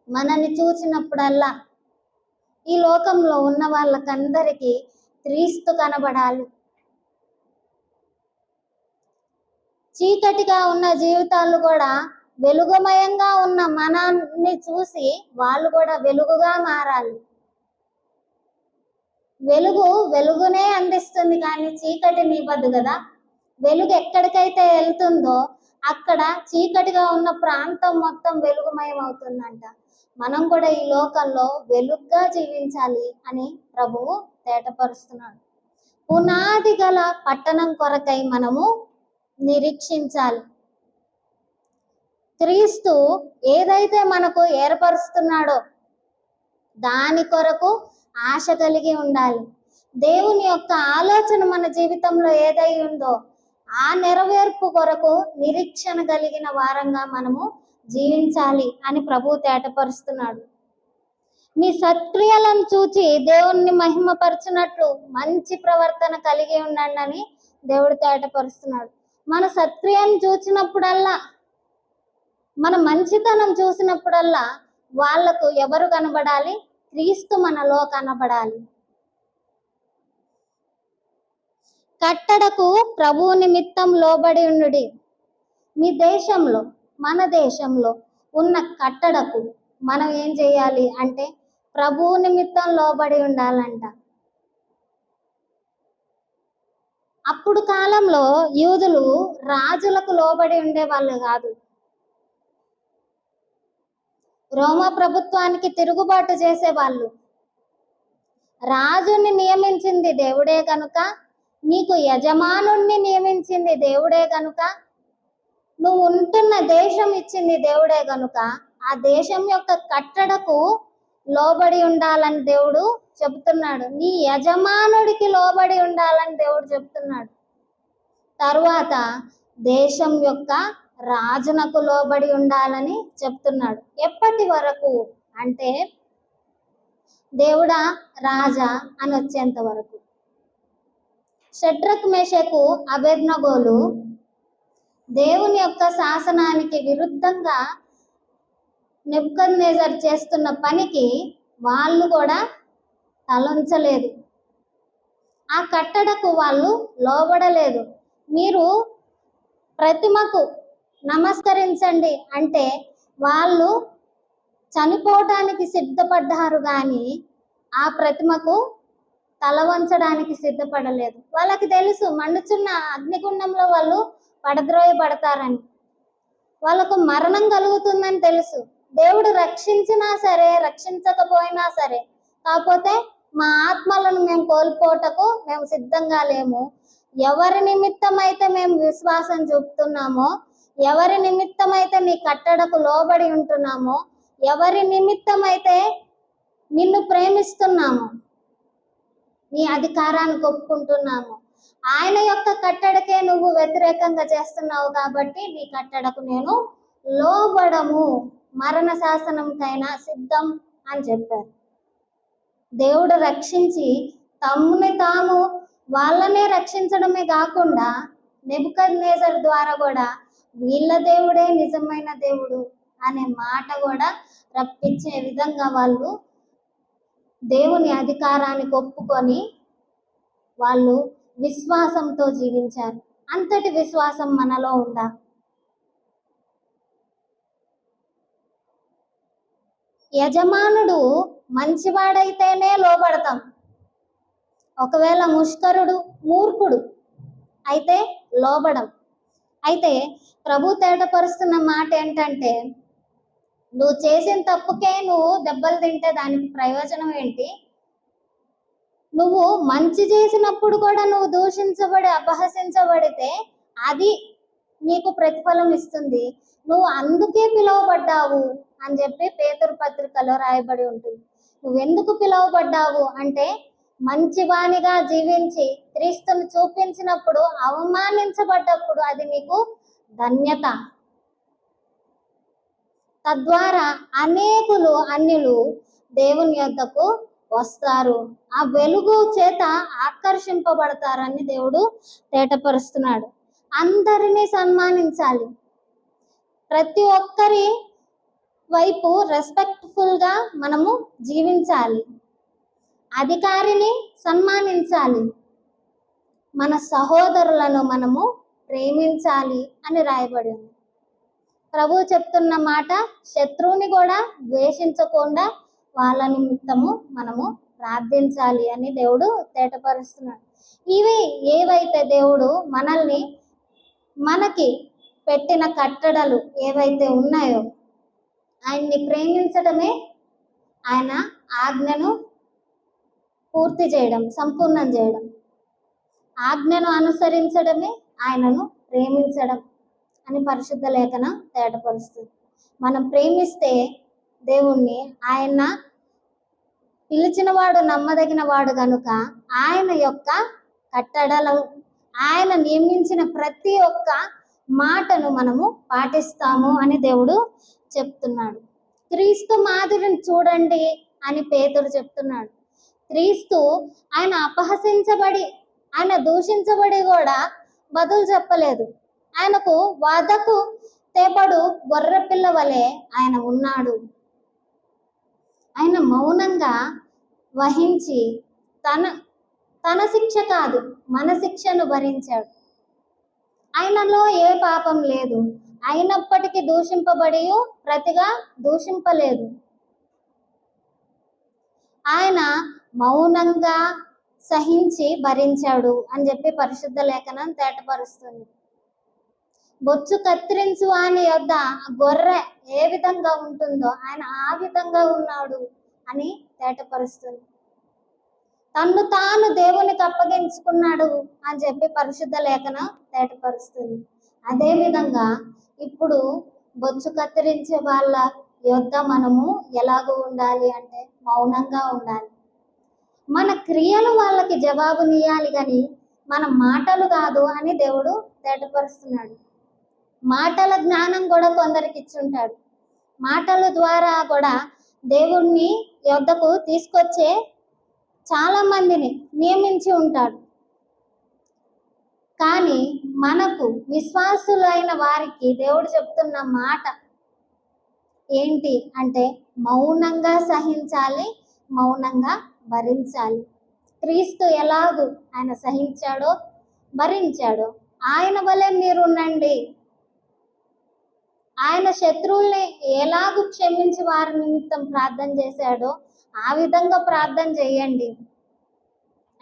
మనల్ని చూసినప్పుడల్లా ఈ లోకంలో ఉన్న వాళ్ళకందరికీ క్రీస్తు కనబడాలి. చీకటిగా ఉన్న జీవితాలు కూడా వెలుగుమయంగా ఉన్న మనల్ని చూసి వాళ్ళు కూడా వెలుగుగా మారాలి. వెలుగు వెలుగునే అందిస్తుంది కానీ చీకటిని ఇవ్వదు కదా. వెలుగు ఎక్కడికైతే వెళ్తుందో అక్కడ చీకటిగా ఉన్న ప్రాంతం మొత్తం వెలుగుమయం అవుతుందంట. మనం కూడా ఈ లోకంలో వెలుగుగా జీవించాలి అని ప్రభువు తేటపరుస్తున్నాడు. పునాది గల పట్టణం కొరకై మనము నిరీక్షించాలి. క్రీస్తు ఏదైతే మనకు ఏర్పరుస్తున్నాడో దాని కొరకు ఆశ కలిగి ఉండాలి. దేవుని యొక్క ఆలోచన మన జీవితంలో ఏదై ఉందో ఆ నెరవేర్పు కొరకు నిరీక్షణ కలిగిన వారంగా మనము జీవించాలి అని ప్రభువు తేటపరుస్తున్నాడు. మీ సత్క్రియలను చూచి దేవుణ్ణి మహిమపరచునట్లు మంచి ప్రవర్తన కలిగి ఉండండి అని దేవుడు తేటపరుస్తున్నాడు. మన సత్క్రియను చూసినప్పుడల్లా, మన మంచితనం చూసినప్పుడల్లా వాళ్లకు ఎవరు కనబడాలి? క్రీస్తు మనలో కనబడాలి. కట్టడకు ప్రభువు నిమిత్తం లోబడి ఉండుడి. మీ దేశంలో, మన దేశంలో ఉన్న కట్టడకు మనం ఏం చేయాలి అంటే ప్రభువు నిమిత్తం లోబడి ఉండాలంట. అప్పుడు కాలంలో యూదులు రాజులకు లోబడి ఉండే వాళ్ళు కాదు. రోమా ప్రభుత్వానికి తిరుగుబాటు చేసేవాళ్ళు. రాజుని నియమించింది దేవుడే కనుక, నీకు యజమానుణ్ణి నియమించింది దేవుడే కనుక, నువ్వు ఉంటున్న దేశం ఇచ్చింది దేవుడే కనుక ఆ దేశం యొక్క కట్టడకు లోబడి ఉండాలని దేవుడు చెబుతున్నాడు. నీ యజమానుడికి లోబడి ఉండాలని దేవుడు చెప్తున్నాడు. తరువాత దేశం యొక్క రాజునకు లోబడి ఉండాలని చెప్తున్నాడు. ఎప్పటి వరకు అంటే దేవుడా రాజా అని వచ్చేంత వరకు. షడ్రక్ మేషకు అబేద్నగోలు దేవుని యొక్క శాసనానికి విరుద్ధంగా నెబుకద్నెజర్ చేస్తున్న పనికి వాళ్ళు కూడా తలంచలేదు. ఆ కట్టడకు వాళ్ళు లోబడలేదు. మీరు ప్రతిమకు నమస్కరించండి అంటే వాళ్ళు చనిపోవటానికి సిద్ధపడ్డారు, కానీ ఆ ప్రతిమకు తల వంచడానికి సిద్ధపడలేదు. వాళ్ళకి తెలుసు మండుచున్న అగ్నిగుండంలో వాళ్ళు పడద్రోయబడతారని, వాళ్ళకు మరణం కలుగుతుందని తెలుసు. దేవుడు రక్షించినా సరే రక్షించకపోయినా సరే, కాకపోతే మా ఆత్మలను మేము కోల్పోటకు మేము సిద్ధంగా లేము. ఎవరి నిమిత్తం అయితే మేము విశ్వాసం చూపుతున్నామో, ఎవరి నిమిత్తం అయితే నీ కట్టడకు లోబడి ఉంటున్నామో, ఎవరి నిమిత్తం అయితే నిన్ను ప్రేమిస్తున్నామో, నీ అధికారానికి ఒప్పుకుంటున్నాము, ఆయన యొక్క కట్టడకే నువ్వు వ్యతిరేకంగా చేస్తున్నావు కాబట్టి నీ కట్టడకు నేను లోబడము, మరణ శాసనంకైనా సిద్ధం అని చెప్పారు. దేవుడు రక్షించి తమ్ముని తాము వాళ్ళనే రక్షించడమే కాకుండా నెబుకద్నెజర్ ద్వారా కూడా వీళ్ళ దేవుడే నిజమైన దేవుడు అనే మాట కూడా రప్పించే విధంగా వాళ్ళు దేవుని అధికారానికి ఒప్పుకొని వాళ్ళు విశ్వాసంతో జీవించారు. అంతటి విశ్వాసం మనలో ఉందా? యజమానుడు మంచివాడైతేనే లోబడతాం. ఒకవేళ ముష్కరుడు మూర్ఖుడు అయితే లోబడం. అయితే ప్రభు తేటపరుస్తున్న మాట ఏంటంటే, నువ్వు చేసిన తప్పుకే నువ్వు దెబ్బలు తింటే దానికి ప్రయోజనం ఏంటి? నువ్వు మంచి చేసినప్పుడు కూడా నువ్వు దూషించబడి అపహసించబడితే అది నీకు ప్రతిఫలం ఇస్తుంది. నువ్వు అందుకే పిలువబడ్డావు అని చెప్పి పేతురు పత్రికలో రాయబడి ఉంటుంది. నువ్వెందుకు పిలువబడ్డావు అంటే మంచివానిగా జీవించి క్రీస్తుని చూపించినప్పుడు, అవమానించబడ్డప్పుడు అది నీకు ధన్యత. తద్వారా అనేకులు అన్యులు దేవుని యొద్దకు వస్తారు, ఆ వెలుగు చేత ఆకర్షింపబడతారని దేవుడు తేటపరుస్తున్నాడు. అందరినీ సన్మానించాలి. ప్రతి ఒక్కరి వైపు రెస్పెక్ట్ఫుల్గా మనము జీవించాలి. అధికారిని సన్మానించాలి. మన సహోదరులను మనము ప్రేమించాలి అని రాయబడి ఉంది. ప్రభు చెప్తున్న మాట, శత్రువుని కూడా ద్వేషించకుండా వాళ్ళ నిమిత్తము మనము ప్రార్థించాలి అని దేవుడు తేటపరుస్తున్నాడు. ఇవి ఏవైతే దేవుడు మనకి పెట్టిన కట్టడలు ఏవైతే ఉన్నాయో, ఆయన్ని ప్రేమించడమే ఆయన ఆజ్ఞను పూర్తి చేయడం, సంపూర్ణం చేయడం. ఆజ్ఞను అనుసరించడమే ఆయనను ప్రేమించడం అని పరిశుద్ధ లేఖనం తేటపరుస్తుంది. మనం ప్రేమిస్తే దేవుణ్ణి, ఆయన పిలిచిన వాడు నమ్మదగిన వాడు కనుక ఆయన యొక్క కట్టడలు, ఆయన నియమించిన ప్రతి ఒక్క మాటను మనము పాటిస్తాము అని దేవుడు చెప్తున్నాడు. క్రీస్తు మాదిరిని చూడండి అని పేతురు చెప్తున్నాడు. క్రీస్తు ఆయన అపహసించబడి, ఆయన దూషించబడి కూడా బదులు చెప్పలేదు. ఆయనకు వధకు తేబడు గొర్రె పిల్ల వలె ఆయన ఉన్నాడు. ఆయన మౌనంగా వహించి తన శిక్ష కాదు మన శిక్షను భరించాడు. ఆయనలో ఏ పాపం లేదు, అయినప్పటికీ దూషింపబడి ప్రతిగా దూషింపలేదు. ఆయన మౌనంగా సహించి భరించాడు అని చెప్పి పరిశుద్ధ లేఖనం తేటపరుస్తుంది. బొచ్చు కత్తిరించు వాని యొద్ద గొర్రె ఏ విధంగా ఉంటుందో ఆయన ఆ విధంగా ఉన్నాడు అని తేటపరుస్తుంది. తన్ను తాను దేవునికి అప్పగించుకున్నాడు అని చెప్పి పరిశుద్ధ లేఖనం తేటపరుస్తుంది. అదే విధంగా ఇప్పుడు బొచ్చు కత్తిరించే వాళ్ళ యొద్ద మనము ఎలాగో ఉండాలి అంటే మౌనంగా ఉండాలి. మన క్రియలు వాళ్ళకి జవాబునియాలి కానీ మన మాటలు కాదు అని దేవుడు తేటపరుస్తున్నాడు. మాటల జ్ఞానం కూడా కొందరికి ఇచ్చుంటాడు. మాటల ద్వారా కూడా దేవుణ్ణి యొద్దకు తీసుకొచ్చే చాలా మందిని నియమించి ఉంటాడు. కానీ మనకు విశ్వాసులైన వారికి దేవుడు చెప్తున్న మాట ఏంటి అంటే మౌనంగా సహించాలి, మౌనంగా భరించాలి. క్రీస్తు ఎలాగూ ఆయన సహించాడో భరించాడో ఆయన వలె మీరు ఉండండి. ఆయన శత్రువుల్ని ఎలాగూ క్షమించి వారి నిమిత్తం ప్రార్థన చేశాడో ఆ విధంగా ప్రార్థన చేయండి.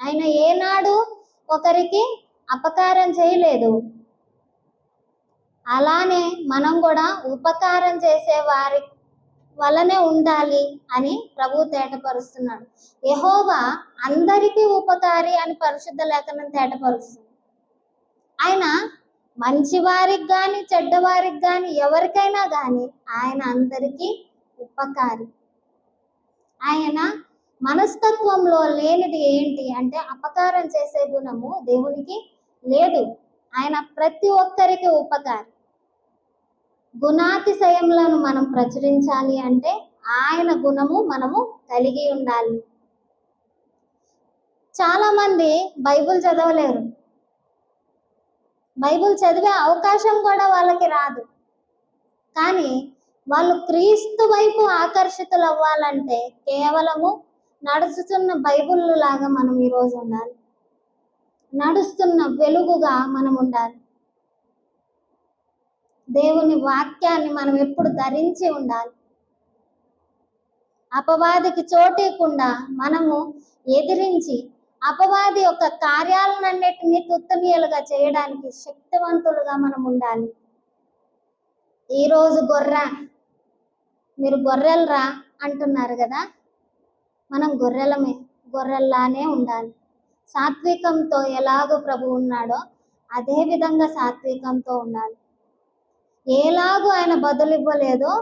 ఆయన ఏనాడు ఒకరికి అపకారం చేయలేదు. అలానే మనం కూడా ఉపకారం చేసే వారి వలనే ఉండాలి అని ప్రభు తేటపరుస్తున్నాడు. యెహోవా అందరికీ ఉపకారి అని పరిశుద్ధ లేఖనం తేటపరుస్తుంది. ఆయన మంచివారికి కానీ చెడ్డవారికి కానీ ఎవరికైనా కానీ ఆయన అందరికీ ఉపకారి. ఆయన మనస్తత్వంలో లేనిది ఏంటి అంటే అపకారం చేసే గుణము దేవునికి లేదు. ఆయన ప్రతి ఒక్కరికి ఉపకారి. గుణాతిశయములను మనం ప్రచురించాలి అంటే ఆయన గుణము మనము కలిగి ఉండాలి. చాలా మంది బైబిల్ చదవలేరు, బైబిల్ చదివే అవకాశం కూడా వాళ్ళకి రాదు. కానీ వాళ్ళు క్రీస్తు వైపు ఆకర్షితులు అవ్వాలంటే కేవలము నడుస్తున్న బైబిల్ లాగా మనం ఈరోజు ఉండాలి. నడుస్తున్న వెలుగుగా మనం ఉండాలి. దేవుని వాక్యాన్ని మనం ఎప్పుడు ధరించి ఉండాలి. అపవాదికి చోటేయకుండా మనము ఎదిరించి అపవాది యొక్క కార్యాలన్నిటినీ తుత్తునియలుగా చేయడానికి శక్తివంతులుగా మనం ఉండాలి. ఈరోజు మీరు గొర్రెలరా అంటున్నారు కదా, మనం గొర్రెల్లానే ఉండాలి. సాత్వికంతో ఎలాగో ప్రభు ఉన్నాడో అదే విధంగా సాత్వికంతో ఉండాలి. ఎలాగో ఆయన బదులు ఇవ్వలేదో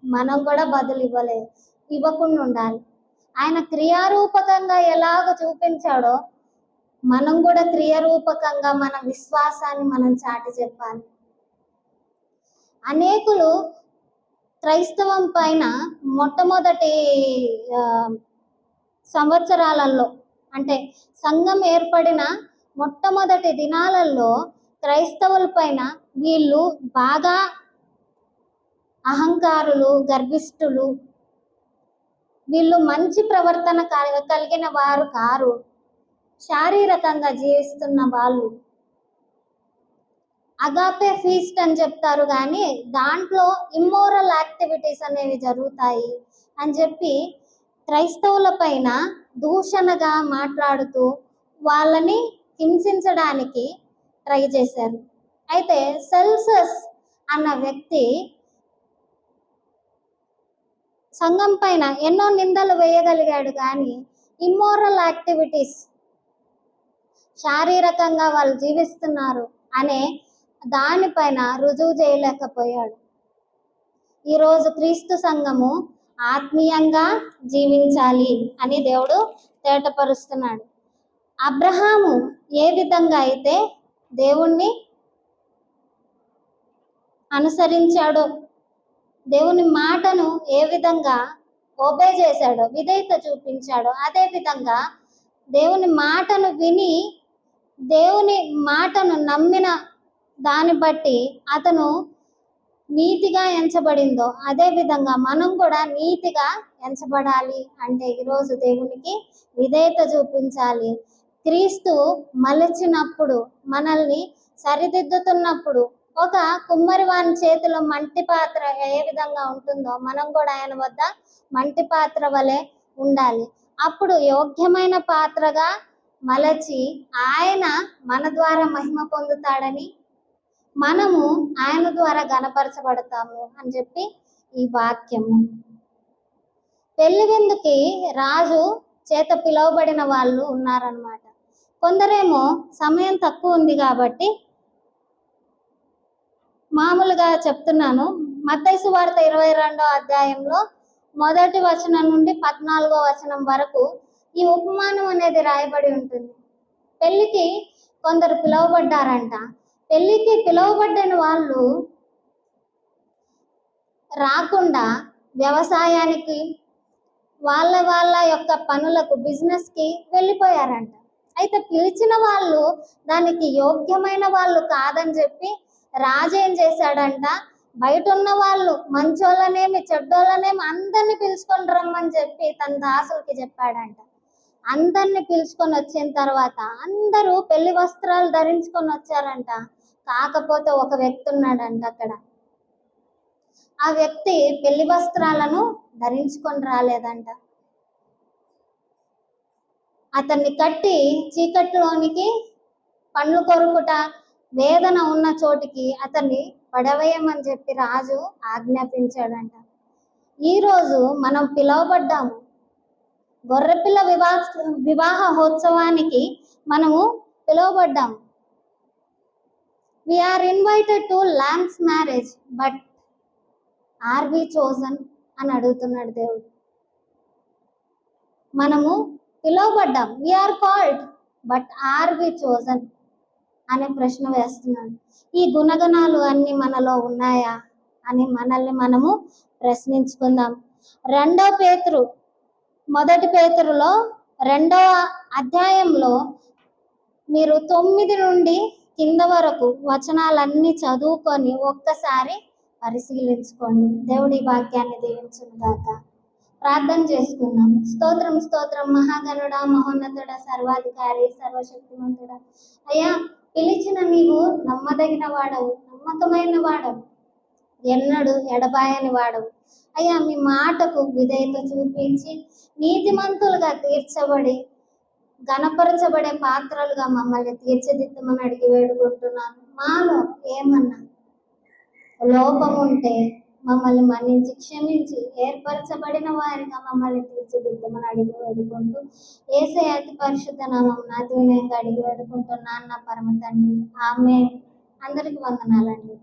మనం కూడా బదులు ఇవ్వకుండా ఉండాలి. ఆయన క్రియారూపకంగా ఎలాగో చూపించాడో మనం కూడా క్రియారూపకంగా మన విశ్వాసాన్ని మనం చాటి చెప్పాలి. అనేకులు క్రైస్తవం పైన మొట్టమొదటి సంవత్సరాలలో అంటే సంఘం ఏర్పడిన మొట్టమొదటి దినాలలో క్రైస్తవుల పైన వీళ్ళు బాగా అహంకారులు, గర్విష్ఠులు, వీళ్ళు మంచి ప్రవర్తన కలిగిన వారు కారు, శారీరకంగా జీవిస్తున్న వాళ్ళు. అగాపే ఫీస్ట్ అని చెప్తారు కానీ దాంట్లో ఇమ్మోరల్ యాక్టివిటీస్ అనేవి జరుగుతాయి అని చెప్పి క్రైస్తవుల పైన దూషణగా మాట్లాడుతూ వాళ్ళని హింసించడానికి ట్రై చేశారు. అయితే సెల్సస్ అన్న వ్యక్తి సంఘం పైన ఎన్నో నిందలు వేయగలిగాడు కానీ ఇమ్మోరల్ యాక్టివిటీస్, శారీరకంగా వాళ్ళు జీవిస్తున్నారు అనే దానిపైన రుజువు చేయలేకపోయాడు. ఈరోజు క్రీస్తు సంఘము ఆత్మీయంగా జీవించాలి అని దేవుడు తేటపరుస్తున్నాడు. అబ్రహాము ఏ విధంగా అయితే దేవుణ్ణి అనుసరించాడో, దేవుని మాటను ఏ విధంగా ఓబే చేశాడో, విధేయత చూపించాడో, అదే విధంగా దేవుని మాటను విని దేవుని మాటను నమ్మిన దాన్ని బట్టి అతను నీతిగా ఎంచబడిందో అదే విధంగా మనం కూడా నీతిగా ఎంచబడాలి. అంటే ఈరోజు దేవునికి విధేయత చూపించాలి. క్రీస్తు మలచినప్పుడు, మనల్ని సరిదిద్దుతున్నప్పుడు, ఒక కుమ్మరి వాని చేతిలో మంటి పాత్ర ఏ విధంగా ఉంటుందో మనం కూడా ఆయన వద్ద మంటి పాత్ర వలె ఉండాలి. అప్పుడు యోగ్యమైన పాత్రగా మలచి ఆయన మన ద్వారా మహిమ పొందుతాడని, మనము ఆయన ద్వారా గణపరచబడతాము అని చెప్పి ఈ వాక్యము. పెళ్లి విందుకి రాజు చేత పిలువబడిన వాళ్ళు ఉన్నారనమాట. కొందరేమో సమయం తక్కువ ఉంది కాబట్టి, మామూలుగా చెప్తున్నాను, మత్తయి సువార్త 22వ అధ్యాయంలో 1వ వచనం నుండి 14వ వచనం వరకు ఈ ఉపమానం అనేది రాయబడి ఉంటుంది. పెళ్లికి కొందరు పిలువబడ్డారంట. పెళ్లికి పిలువబడిన వాళ్ళు రాకుండా వ్యవసాయానికి, వాళ్ళ యొక్క పనులకు, బిజినెస్కి వెళ్ళిపోయారంట. అయితే పిలిచిన వాళ్ళు దానికి యోగ్యమైన వాళ్ళు కాదని చెప్పి రాజు ఏం చేశాడంట, బయట ఉన్న వాళ్ళు మంచోళ్ళనేమి చెడ్డోళ్ళనేమి అందరినీ పిలుచుకొని రమ్మని చెప్పి తన దాసులకి చెప్పాడంట. అందరినీ పిలుచుకొని వచ్చిన తర్వాత అందరూ పెళ్లి వస్త్రాలు ధరించుకొని వచ్చారంట. కాకపోతే ఒక వ్యక్తి ఉన్నాడంట అక్కడ. ఆ వ్యక్తి పెళ్లి వస్త్రాలను ధరించుకొని రాలేదంట. అతన్ని కట్టి చీకట్లోనికి, పండ్లు కొరుకుట, వేదన ఉన్న చోటికి అతన్ని పడవేయమని చెప్పి రాజు ఆజ్ఞాపించాడంట. ఈరోజు మనం పిలువబడ్డాము. గొర్రెపిల్ల వివాహోత్సవానికి మనము పిలువబడ్డాము. We are invited to lamb's marriage, but are we chosen అని అడుగుతున్నాడు దేవుడు. మనము పిలువబడ్డాం, we are called, but are we chosen అనే ప్రశ్న వేస్తున్నాడు. ఈ గుణగణాలు అన్ని మనలో ఉన్నాయా అని మనల్ని మనము ప్రశ్నించుకుందాం. 2 పేతురు, 1 పేతురులో 2వ అధ్యాయంలో మీరు 9 నుండి కింద వరకు వచనాలన్నీ చదువుకొని ఒక్కసారి పరిశీలించుకోండి. దేవుడి వాక్యాన్ని దీవించుగాక. ప్రార్థన చేసుకుందాం. స్తోత్రం స్తోత్రం మహాగణుడ, మహోన్నతుడ, సర్వాధికారి, సర్వశక్తిమంతుడ. అయ్యా, పిలిచిన నీవు నమ్మదగిన వాడవు, నమ్మకమైన వాడవు, ఎన్నడు ఎడబాయని వాడవు. అయ్యా, మీ మాటకు విధేయత చూపించి నీతిమంతులుగా తీర్చబడి గణపరచబడే పాత్రలుగా మమ్మల్ని తీర్చిదిద్దమని అడిగి వేడుకుంటున్నాను. మాలో ఏమన్నా లోపం ఉంటే మమ్మల్ని మన్నించి క్షమించి ఏర్పరచబడిన వారిగా మమ్మల్ని తీర్చిదిద్దమని అడిగి వేడుకుంటూ యేసయ్య అతి పరిశుద్ధ నామమున అతి వినయంగా అడిగి వేడుకుంటున్నాను నా పరమ తండ్రి. ఆమేన్. అందరికి వందనాలండి.